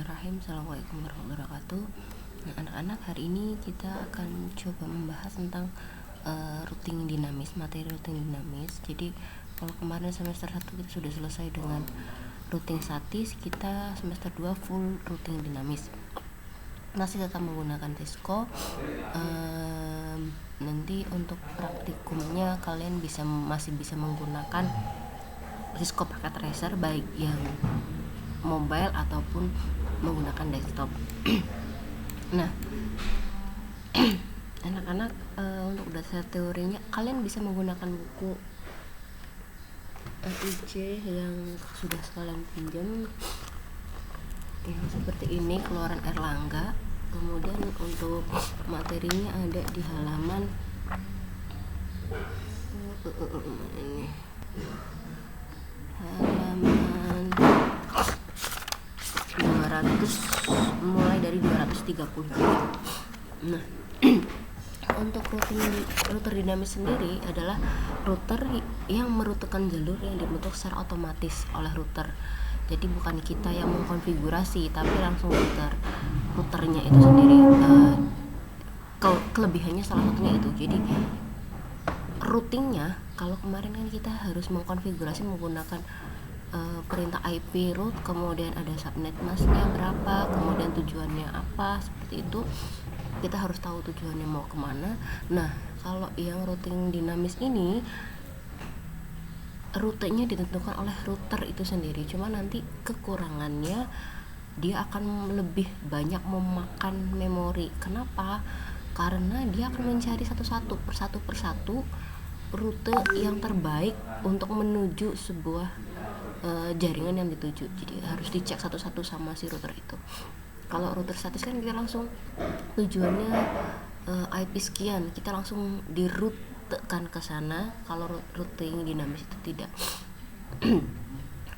Bismillahirrahmanirrahim. Assalamualaikum warahmatullahi wabarakatuh. Nah, anak-anak, hari ini kita akan coba membahas tentang routing dinamis, materi routing dinamis. Jadi kalau kemarin semester 1 kita sudah selesai dengan routing statis, kita semester 2 full routing dinamis. Masih tetap menggunakan Cisco. Nanti untuk praktikumnya kalian masih bisa menggunakan Cisco pakai tracer, baik yang mobile ataupun menggunakan desktop. Nah, anak-anak, untuk dasar teorinya kalian bisa menggunakan buku IC yang sudah sekalian pinjam, yang seperti ini, keluaran Erlangga. Kemudian untuk materinya ada di halaman ini, halaman 200, mulai dari 230. Nah, untuk router dinamis sendiri adalah router yang merutekan jalur yang dibentuk secara otomatis oleh router. Jadi bukan kita yang mengkonfigurasi, tapi langsung routernya itu sendiri. Kelebihannya salah satunya itu. Jadi routingnya, kalau kemarin kan kita harus mengkonfigurasi menggunakan perintah IP route, kemudian ada subnet masknya berapa, kemudian tujuannya apa, seperti itu. Kita harus tahu tujuannya mau kemana. Nah, kalau yang routing dinamis ini, rutenya ditentukan oleh router itu sendiri. Cuma nanti kekurangannya, dia akan lebih banyak memakan memori. Kenapa? Karena dia akan mencari persatu persatu rute yang terbaik untuk menuju sebuah jaringan yang dituju. Jadi harus dicek satu-satu sama si router itu. Kalau router statis kan kita langsung tujuannya IP sekian, kita langsung dirutekan ke sana. Kalau routing dinamis itu tidak.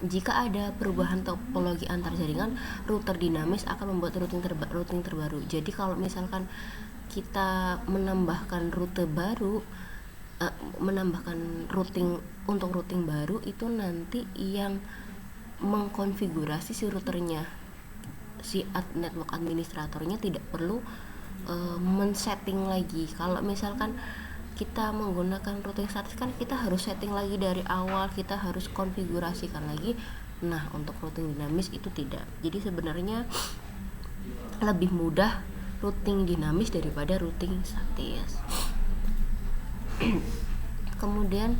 Jika ada perubahan topologi antar jaringan, router dinamis akan membuat routing terbaru. Jadi kalau misalkan kita menambahkan routing untuk routing baru, itu nanti yang mengkonfigurasi si routernya, si network administratornya tidak perlu men-setting lagi. Kalau misalkan kita menggunakan routing statis kan kita harus setting lagi dari awal, kita harus konfigurasikan lagi. Nah, untuk routing dinamis itu tidak. Jadi sebenarnya lebih mudah routing dinamis daripada routing statis. Kemudian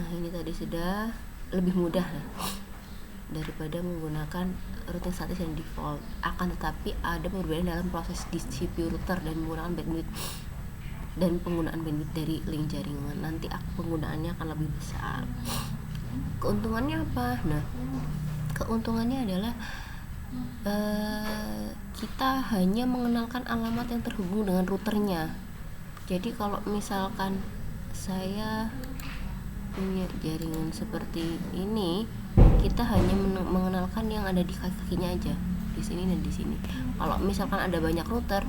ini tadi sudah lebih mudah daripada menggunakan routing statis yang default. Akan tetapi ada perbedaan dalam proses di CPU router dan penggunaan bandwidth dari link jaringan. Nanti penggunaannya akan lebih besar. Keuntungannya apa? Nah, keuntungannya adalah kita hanya mengenalkan alamat yang terhubung dengan routernya. Jadi kalau misalkan saya punya jaringan seperti ini, kita hanya mengenalkan yang ada di kakinya aja, di sini dan di sini. Kalau misalkan ada banyak router,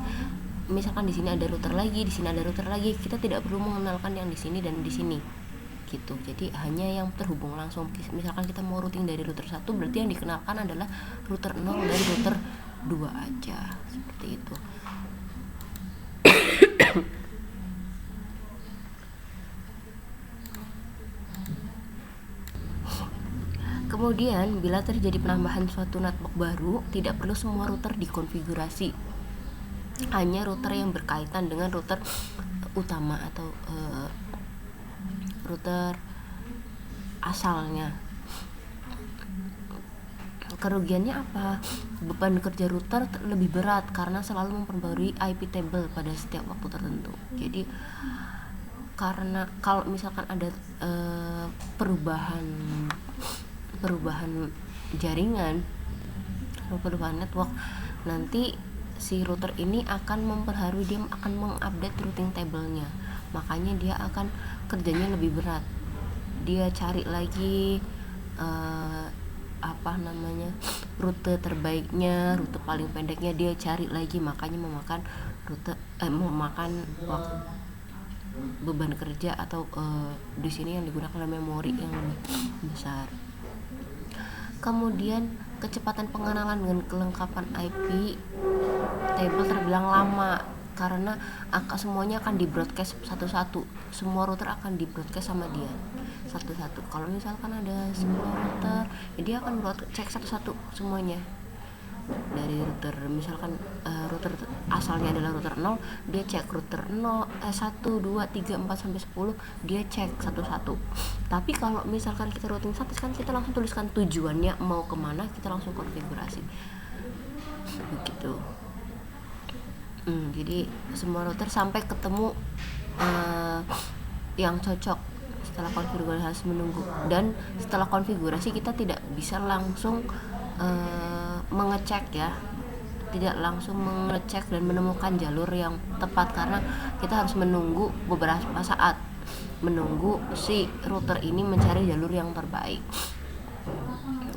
misalkan di sini ada router lagi, di sini ada router lagi, kita tidak perlu mengenalkan yang di sini dan di sini gitu. Jadi hanya yang terhubung langsung. Misalkan kita mau routing dari router 1, berarti yang dikenalkan adalah router 0 dan router 2 aja, seperti itu. Kemudian, bila terjadi penambahan suatu network baru, tidak perlu semua router dikonfigurasi. Hanya router yang berkaitan dengan router utama atau router asalnya. Kerugiannya apa? Beban kerja router lebih berat karena selalu memperbarui IP table pada setiap waktu tertentu. Jadi karena kalau misalkan ada perubahan jaringan, perubahan network, nanti si router ini akan memperbarui, dia akan mengupdate routing table-nya. Makanya dia akan kerjanya lebih berat. Dia cari lagi rute terbaiknya, rute paling pendeknya dia cari lagi, makanya memakan waktu beban kerja atau di sini yang digunakan memori yang lebih besar. Kemudian kecepatan pengenalan dengan kelengkapan IP table terbilang lama karena angka semuanya akan di broadcast satu-satu. Semua router akan di broadcast sama dia satu-satu. Kalau misalkan ada 10 router, ya dia akan cek satu-satu semuanya. Dari router misalkan router asalnya adalah router 0, dia cek router 1, 2, 3, 4 sampai 10, dia cek satu-satu. Tapi kalau misalkan kita routing status kan kita langsung tuliskan tujuannya mau kemana, kita langsung konfigurasi begitu. Jadi semua router sampai ketemu yang cocok. Setelah konfigurasi harus menunggu, dan setelah konfigurasi kita tidak bisa langsung mengecek ya, tidak langsung mengecek dan menemukan jalur yang tepat karena kita harus menunggu beberapa saat, menunggu si router ini mencari jalur yang terbaik.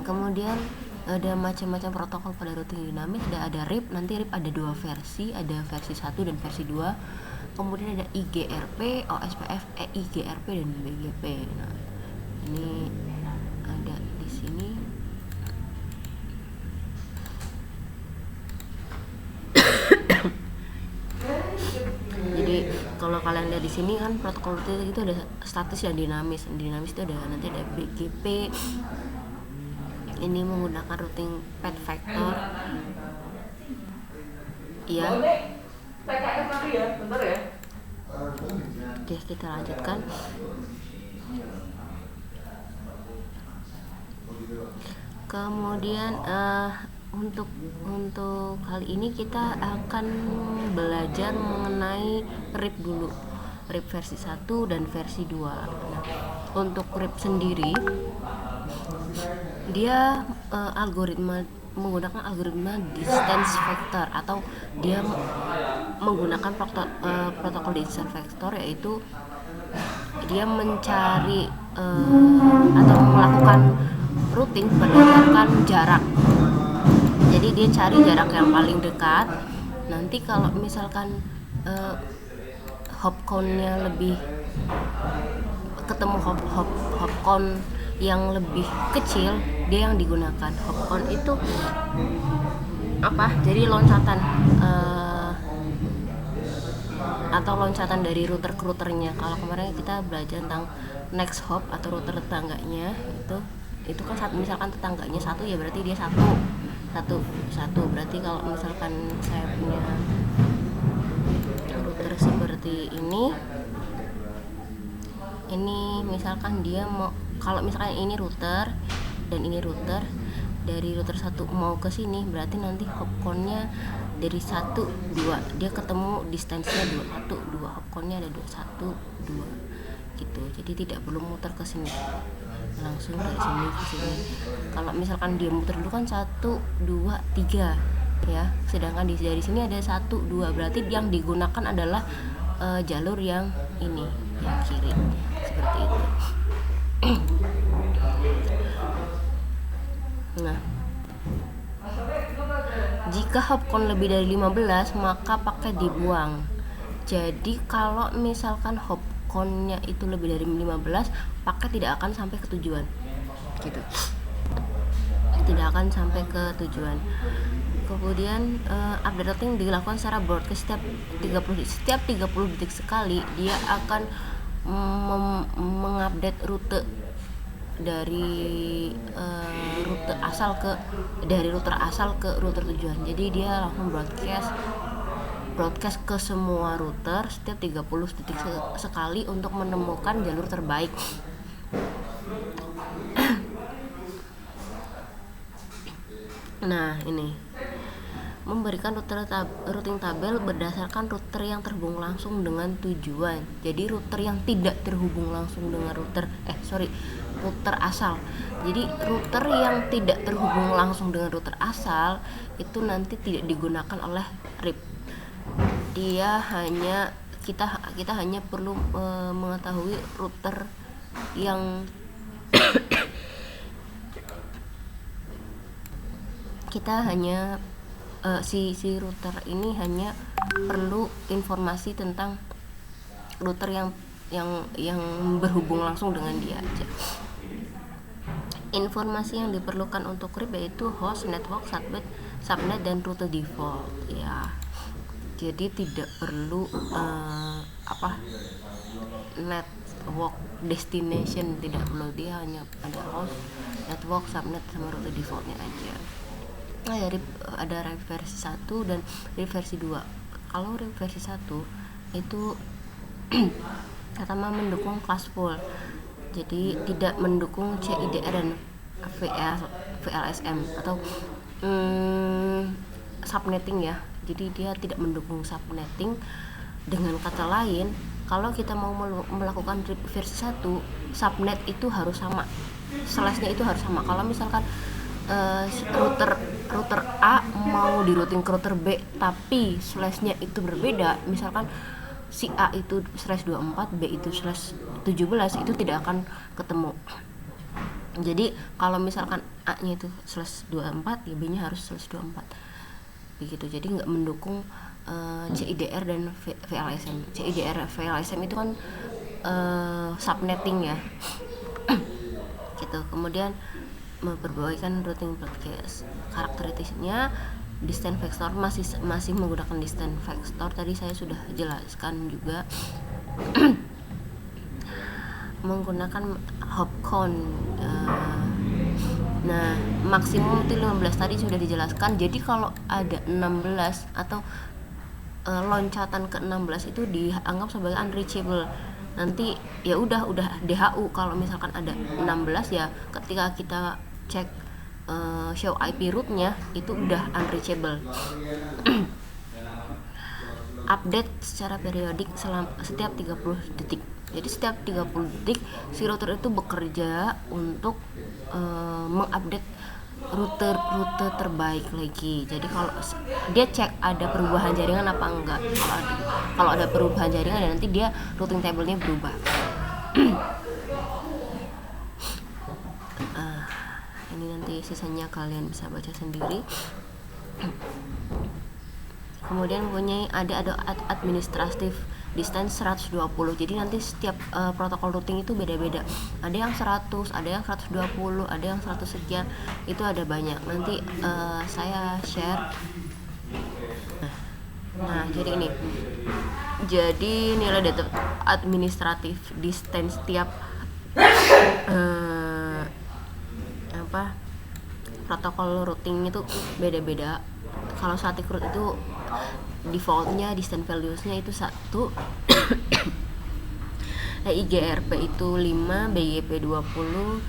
Kemudian ada macam-macam protokol pada routing dinamis. Ada RIP, nanti RIP ada 2 versi, ada versi 1 dan versi 2. Kemudian ada IGRP, OSPF, EIGRP dan BGP. Nah, ini ada di sini. Jadi kalau kalian lihat di sini kan protokol routing itu ada status yang dinamis. Dinamis itu ada nanti ada BGP. Ini menggunakan routing path vector. Iya. Oke, kita lanjutkan. Kemudian untuk kali ini kita akan belajar mengenai RIP dulu. RIP versi 1 dan versi 2. Nah, untuk RIP sendiri dia menggunakan algoritma distance vector, atau dia menggunakan protokol distance vector, yaitu dia mencari atau melakukan routing berdasarkan jarak. Jadi dia cari jarak yang paling dekat. Nanti kalau misalkan hop count-nya lebih, ketemu hop count yang lebih kecil, dia yang digunakan. Hop count itu apa? Jadi loncatan atau loncatan dari router ke routernya. Kalau kemarin kita belajar tentang next hop atau router tetangganya, itu kan misalkan tetangganya 1, ya berarti dia satu. Berarti kalau misalkan saya punya router seperti ini misalkan dia mau, kalau misalkan ini router dan ini router, dari router 1 mau ke sini, berarti nanti hop count-nya dari 1, 2, dia ketemu distance-nya 1, 2, hop count-nya ada 1, 2 gitu. Jadi tidak perlu muter ke sini, langsung dari sini ke sini. Kalau misalkan dia muter dulu kan 1, 2, 3 ya, sedangkan dari sini ada 1, 2, berarti yang digunakan adalah jalur yang ini, yang kiri, seperti itu. Nah, jika hop count lebih dari 15, maka paket dibuang. Jadi kalau misalkan hop count-nya itu lebih dari 15, paket tidak akan sampai ke tujuan gitu, tidak akan sampai ke tujuan. Kemudian update routing dilakukan secara broadcast setiap 30 detik sekali. Dia akan mengupdate rute dari router asal ke router tujuan. Jadi dia langsung broadcast ke semua router setiap 30 detik sekali untuk menemukan jalur terbaik. Nah, ini memberikan routing tabel berdasarkan router yang terhubung langsung dengan tujuan. Jadi router yang tidak terhubung langsung dengan router asal. Jadi router yang tidak terhubung langsung dengan router asal itu nanti tidak digunakan oleh RIP. Dia hanya kita hanya perlu mengetahui router yang kita hanya si router ini hanya perlu informasi tentang router yang berhubung langsung dengan dia aja. Informasi yang diperlukan untuk RIP yaitu host, network, subnet dan rute default ya. Jadi tidak perlu network destination, tidak perlu, dia hanya ada host, network, subnet sama rute defaultnya aja. Nah ya, ada RIP versi 1 dan RIP versi 2. Kalau RIP versi 1 itu pertama mendukung class full, jadi tidak mendukung CIDR dan VLSM atau subnetting ya. Jadi dia tidak mendukung subnetting. Dengan kata lain, kalau kita mau melakukan RIP versi 1, subnet itu harus sama, slashnya itu harus sama. Kalau misalkan router A mau di routing ke router B tapi slashnya itu berbeda, misalkan si A itu /24, B itu /17, itu tidak akan ketemu. Jadi kalau misalkan A nya itu /24 ya B nya harus /24 begitu. Jadi nggak mendukung CIDR dan VLSM. CIDR VLSM itu kan subnetting ya gitu. Kemudian memperbaikan routing broadcast, karakteristiknya distance vector masih menggunakan distance vector, tadi saya sudah jelaskan juga. Menggunakan hop count, nah maksimum itu 15 tadi sudah dijelaskan. Jadi kalau ada 16 atau loncatan ke 16 itu dianggap sebagai unreachable. Nanti ya udah DHU. Kalau misalkan ada 16 ya ketika kita cek show IP rootnya itu udah unreachable. Update secara periodik setiap 30 detik. Jadi setiap 30 detik si router itu bekerja untuk mengupdate rute terbaik lagi. Jadi kalau dia cek ada perubahan jaringan apa enggak. Kalau ada perubahan jaringan dan nanti dia routing table-nya berubah. Ini nanti sisanya kalian bisa baca sendiri. Kemudian ada administrative distance 120. Jadi nanti setiap protokol routing itu beda-beda. Ada yang 100, ada yang 120, ada yang 100 sekian. Itu ada banyak. Nanti saya share. Nah, jadi ini. Jadi nilai data administrative distance tiap protokol routing itu beda-beda. Kalau static route itu defaultnya distance values-nya itu 1, IGRP itu 5, BGP 20,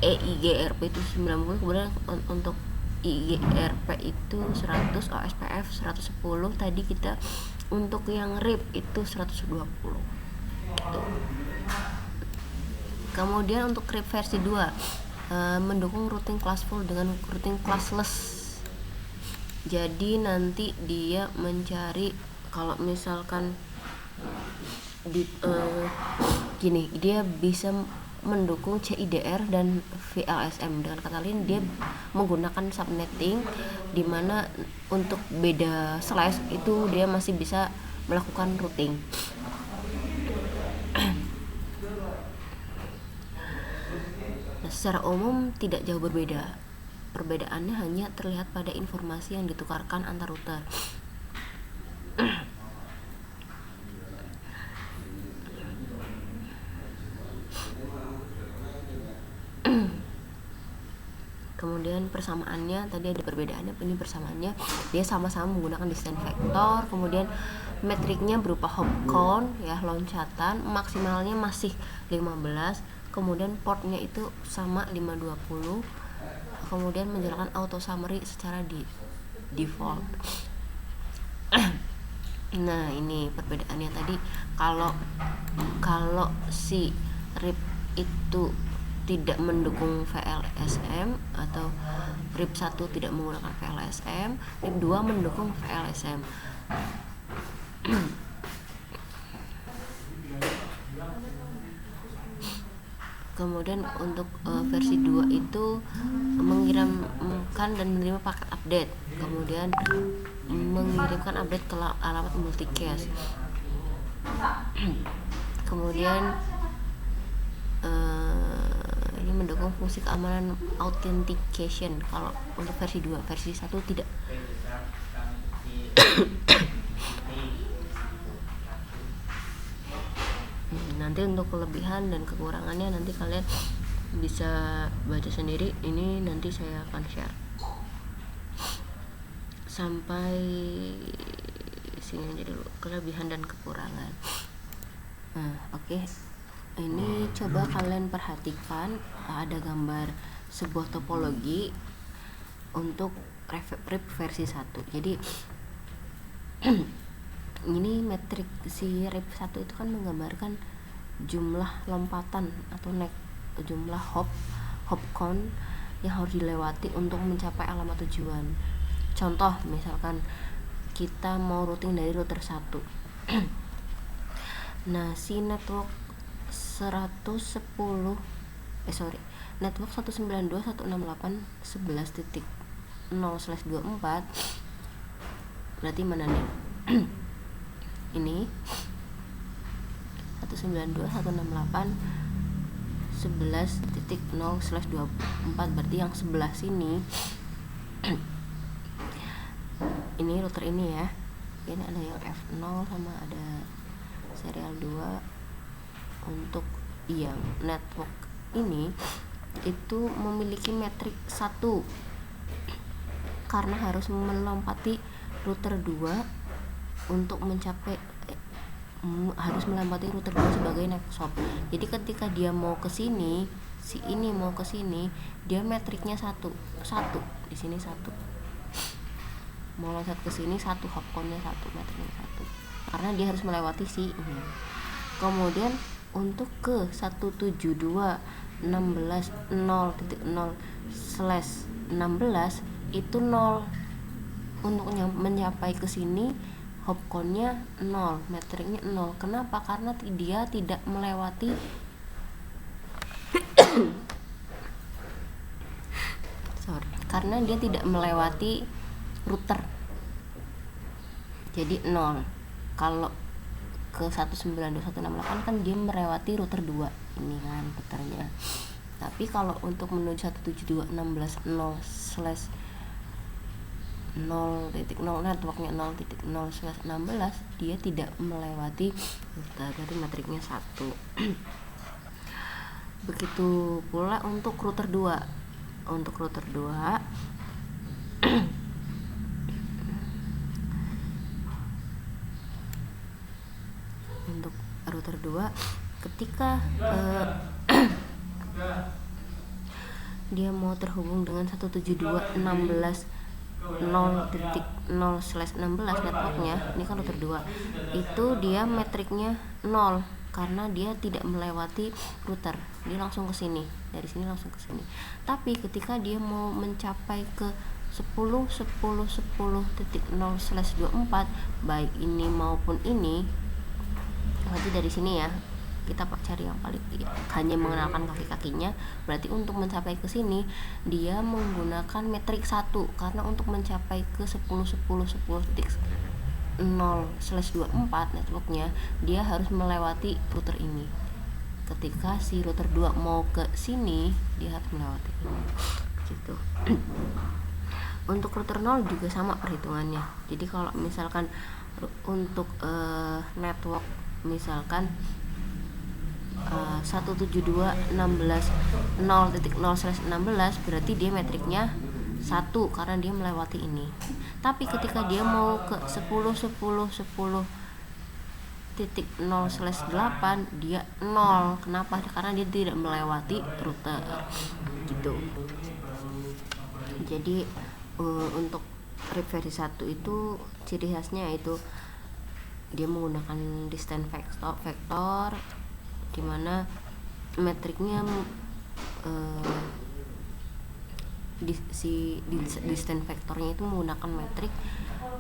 EIGRP itu 90, kemudian untuk IGRP itu 100, OSPF 110. Tadi kita untuk yang RIP itu 120 gitu. Kemudian untuk RIP versi 2 mendukung routing classful dengan routing classless. Jadi nanti dia mencari, kalau misalkan dia bisa mendukung CIDR dan VLSM. Dengan kata lain dia menggunakan subnetting, dimana untuk beda slash itu dia masih bisa melakukan routing. Nah, secara umum tidak jauh berbeda. Perbedaannya hanya terlihat pada informasi yang ditukarkan antar router. Kemudian persamaannya tadi ada perbedaannya, ini persamaannya dia sama-sama menggunakan distance vector. Kemudian metriknya berupa hop count ya, loncatan, maksimalnya masih 15. Kemudian portnya itu sama 520. Kemudian menjalankan auto summary secara default. Nah, ini perbedaannya tadi. Kalau si RIP itu tidak mendukung VLSM atau RIP 1 tidak menggunakan VLSM, RIP 2 mendukung VLSM. Kemudian untuk versi 2 itu mengirimkan dan menerima paket update, kemudian mengirimkan update ke alamat multicast. Kemudian ini mendukung fungsi keamanan authentication kalau untuk versi 2, versi 1 tidak. Nanti untuk kelebihan dan kekurangannya nanti kalian bisa baca sendiri, ini nanti saya akan share. Sampai sini aja dulu, kelebihan dan kekurangan. Oke. Ini coba kalian perhatikan, ada gambar sebuah topologi untuk RIP versi 1. Jadi ini metrik si RIP 1 itu kan menggambarkan jumlah lompatan atau jumlah hop count yang harus dilewati untuk mencapai alamat tujuan. Contoh misalkan kita mau routing dari router 1. Nah, si network 192.168.11.0/24 berarti mana nih? Ini 192.168.11.0/24 berarti yang sebelah sini. Ini router ini ya. Ini ada yang F0 sama ada serial 2. Untuk yang network ini itu memiliki metrik 1 karena harus melompati router 2 untuk mencapai harus melewati router 2 sebagai next hop. Jadi ketika dia mau ke sini, si ini mau ke sini, dia metriknya 1 di sini 1. Mau loncat ke sini 1, hop count-nya 1, metriknya 1. Karena dia harus melewati si ini. Kemudian untuk ke 172.16.0.0/16 itu 0. Untuk mencapai ke sini hop count-nya 0, metriknya 0. Kenapa? Karena dia tidak melewati karena dia tidak melewati router. Jadi 0. Kalau ke 192.168 kan dia melewati router 2 ini kan routernya. Tapi kalau untuk menuju 172.16.0/0 networknya 0.0/16 dia tidak melewati router, jadi metriknya 1. Begitu pula untuk router 2. Untuk router 2 untuk router 2 ketika dia mau terhubung dengan 172.16.0/16 networknya, ini kan router 2, itu dia metriknya 0 karena dia tidak melewati router, dia langsung ke sini, dari sini langsung ke sini. Tapi ketika dia mau mencapai ke 10.10.10.0/24 baik ini maupun ini, berarti dari sini ya kita cari yang paling hanya mengenalkan kaki-kakinya. Berarti untuk mencapai ke sini dia menggunakan metrik 1 karena untuk mencapai ke 10.10.10.0/24 networknya dia harus melewati router ini. Ketika si router 2 mau ke sini dia harus melewati ini gitu. Untuk router 0 juga sama perhitungannya. Jadi kalau misalkan untuk network misalkan 172.16.0/16 berarti dia metriknya 1 karena dia melewati ini. Tapi ketika dia mau ke 10.10.10.0/8 dia 0. Kenapa? Karena dia tidak melewati router gitu. Jadi untuk RIP versi 1 itu ciri khasnya itu dia menggunakan distance vector dimana metriknya distance vectornya itu menggunakan metrik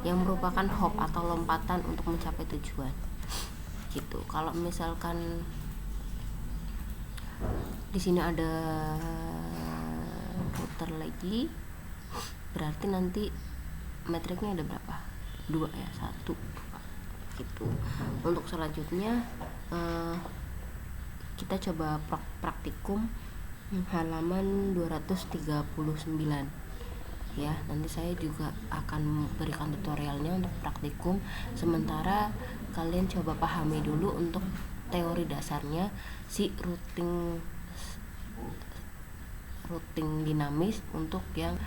yang merupakan hop atau lompatan untuk mencapai tujuan gitu. Kalau misalkan di sini ada router lagi berarti nanti metriknya ada berapa? 2 ya, 1 gitu. Untuk selanjutnya kita coba praktikum halaman 239 ya. Nanti saya juga akan berikan tutorialnya untuk praktikum, sementara kalian coba pahami dulu untuk teori dasarnya si routing dinamis untuk yang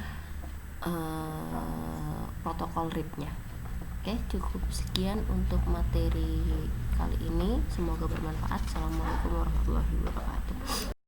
protokol RIP-nya. Oke, cukup sekian untuk materi kali ini, semoga bermanfaat. Assalamualaikum warahmatullahi wabarakatuh.